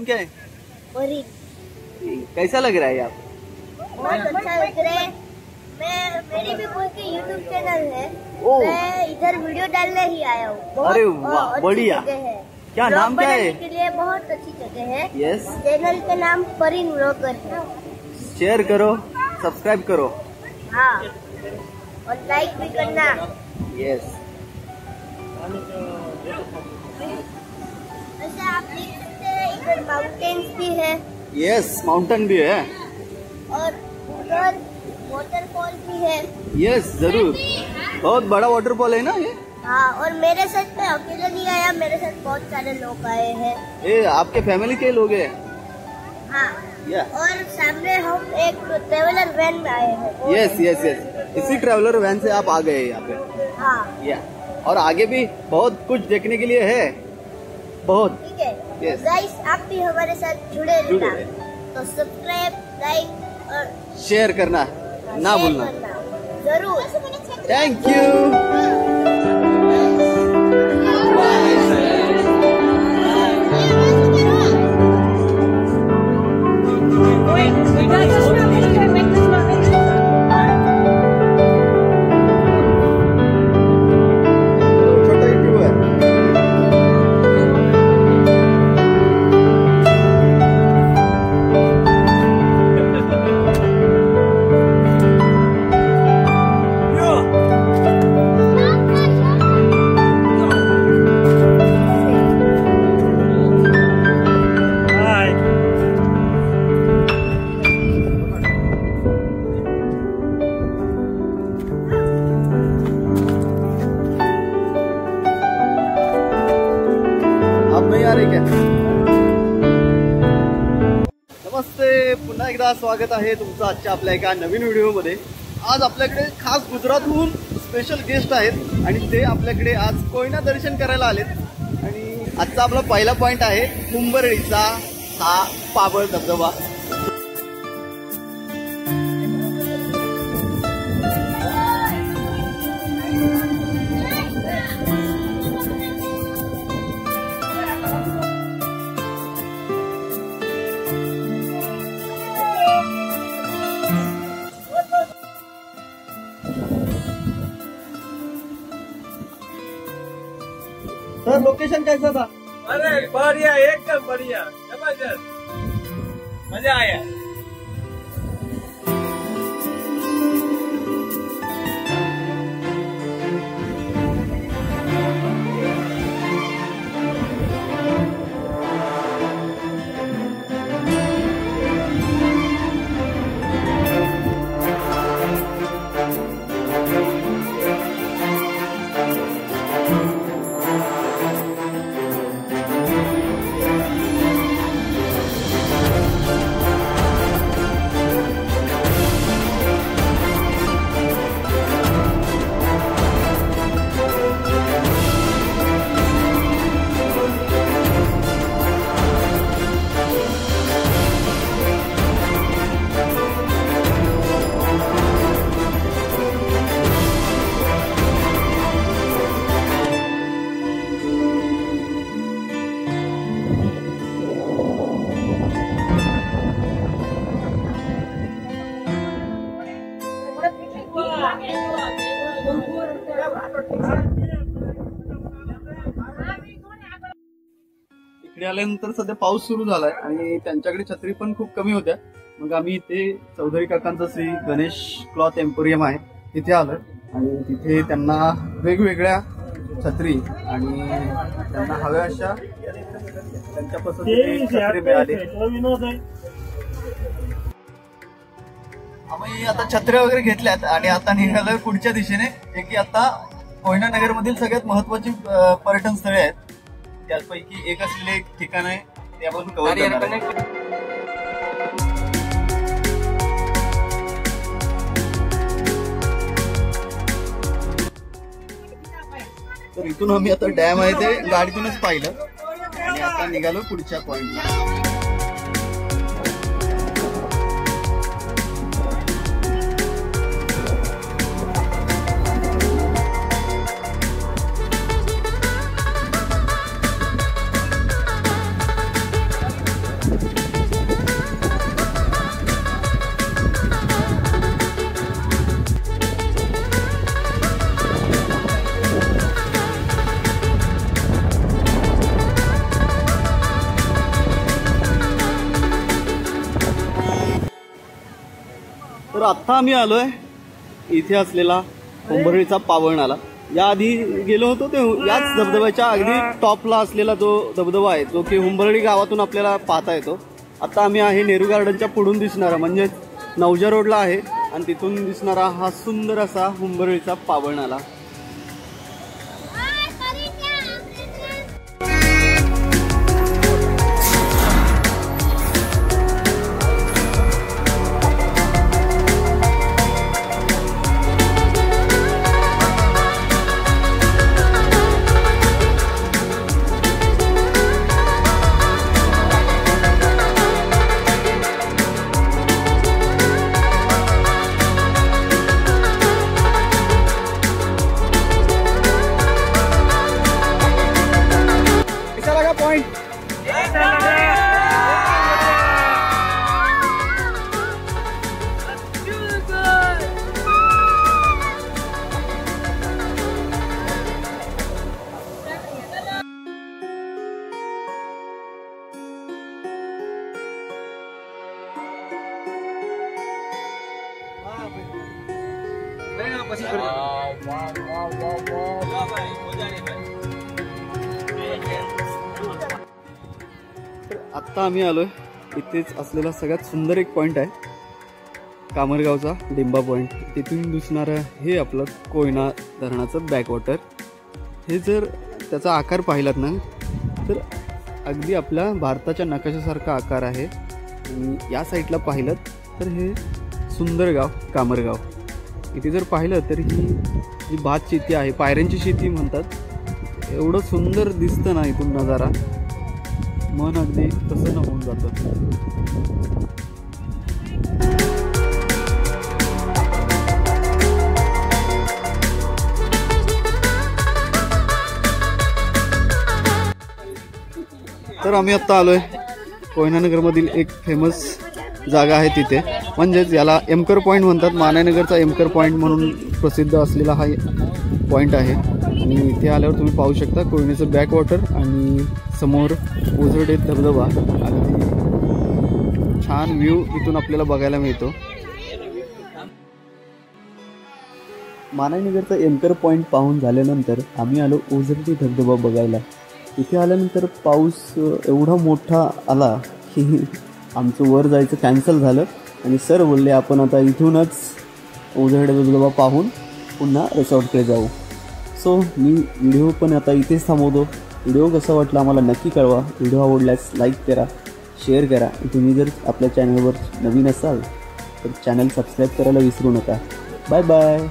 क्या है? परी। कैसा लग रहा है आपको? बहुत अच्छा लग रहा है। मेरी भी खुद की यूट्यूब चैनल है। मैं इधर वीडियो डालने ही आया हूँ। अरे वाह, बढ़िया। क्या नाम क्या है? के लिए बहुत अच्छी जगह है। यस। चैनल का नाम परिन व्लॉगर है। शेयर करो, सब्सक्राइब करो। हाँ, और लाइक भी करना। यस। वैसे आप देख सकते हैं इधर माउंटेन्स भी है। यस, माउंटेन भी है। और उधर वाटरफॉल भी है। यस, जरूर। बहुत बड़ा वाटरफॉल है ना ये? हाँ, और मेरे साथ मैं अकेला नहीं आया, मेरे साथ बहुत सारे लोग आए हैं। ये आपके फैमिली के लोग हैं? हाँ। या। और सामने हम एक ट्रेवलर वैन में आए हैं। यस यस यस, इसी ट्रेवलर वैन से आप आ गए यहाँ पे। हाँ। या, और आगे भी बहुत कुछ देखने के लिए है, बहुत। ठीक है। Yes. गाइस, आप भी हमारे साथ जुड़े रहना। तो सब्सक्राइब, लाइक और शेयर करना ना भूलना। जरूर। Thank you. नहीं आ रही क्या? नमस्ते, पुन्हा एकदा स्वागत आहे तुमचं आजच्या आपल्या एका नवीन व्हिडिओमध्ये। आज आपल्याकडे खास गुजरातहून स्पेशल गेस्ट आहेत आणि ते आपल्याकडे आज कोयना दर्शन करायला आलेत। आणि आजचा आपला पहिला पॉइंट आहे कुंभरडीचा हा पाबळ धबधबा। सर, लोकेशन कैसा था? अरे बढ़िया, एकदम बढ़िया, जबरदस्त, मजा आया। इकडे आल्यानंतर सध्या पाऊस सुरू झालाय आणि त्यांच्याकडे छत्री पण खूप कमी होत्या। मग आम्ही इथे चौधरी काकांचं श्री गणेश क्लॉथ एम्पोरियम आहे तिथे आलोय आणि तिथे त्यांना वेगवेगळ्या छत्री आणि त्यांना हव्या अशा त्यांच्या पसंतीची छत्री मिळाली। आम्ही आता छत्र्या वगैरे घेतल्यात आणि आता निघालोय पुढच्या दिशेने, जे की आता कोयना नगर मधील सगळ्यात महत्वाची पर्यटन स्थळे आहेत। त्यापैकी एक असलेले एक ठिकाण आहे ते आपण कव्हर करणार आहोत। तर इथून आम्ही आता डॅम आहे ते गाडीतूनच पाहिलं आणि आता निघालो पुढच्या पॉइंटला। तर आत्ता आम्ही आलोय इथे असलेला हुंबरळीचा पावणाला. याआधी गेलो होतो ते याच धबधब्याच्या अगदी टॉपला असलेला जो धबधबा आहे जो की हुंबरळी गावातून आपल्याला पाहता येतो. आता आम्ही आहे नेहरू गार्डनच्या पुढून दिसणारा म्हणजे नवजा रोडला आहे आणि तिथून दिसणारा हा सुंदर असा हुंबरळीचा पावणाला. आत्ता आम्ही आलोय इथेच असलेला सगळ्यात सुंदर एक पॉइंट आहे कामरगावचा डिंबा पॉइंट. तिथून दिसणारं हे आपलं कोयना धरणाचं बॅकवॉटर. हे जर त्याचा आकार पाहिलात ना तर अगदी आपल्या भारताच्या नकाशासारखा आकार आहे. आणि या साईडला पाहिलं तर हे सुंदर गाव कामरगाव. इथे जर पाहिलं तर ही जी भात शेती आहे पायऱ्यांची शेती म्हणतात. एवढं सुंदर दिसतं ना इथून नजारा, मन अगदी प्रसन्न होऊन जातं. तर आम्ही आत्ता आलोय कोयनानगरमधील एक फेमस जागा आहे तिथे, म्हणजेच याला एमकर पॉईंट म्हणतात. मानाईनगरचा एमकर पॉईंट म्हणून प्रसिद्ध असलेला हा पॉईंट आहे. आणि इथे आल्यावर तुम्ही पाहू शकता कोयनेचं बॅकवॉटर आणि समोर उजरडे धबधबा. अगदी छान व्ह्यू इथून आपल्याला बघायला मिळतो. मानाईनगरचा एमकर पॉईंट पाहून झाल्यानंतर आम्ही आलो उजरडे धबधबा बघायला. इथे आल्यानंतर पाऊस एवढा मोठा आला की आमचं वर जायचं कॅन्सल झालं आणि सर बोलले आपण आता इथूनच उजरडे धबधबा पाहून पुन्हा रिसॉर्टकडे जाऊ. सो मी व्हिडिओ पण आता इथेच थांबवतो. व्हिडिओ कसा वाटला आम्हाला नक्की कळवा. व्हिडिओ आवडल्यास लाईक करा, शेअर करा. तुम्ही जर आपल्या चॅनलवर नवीन असाल तर चॅनल सबस्क्राईब करायला विसरू नका. Bye bye.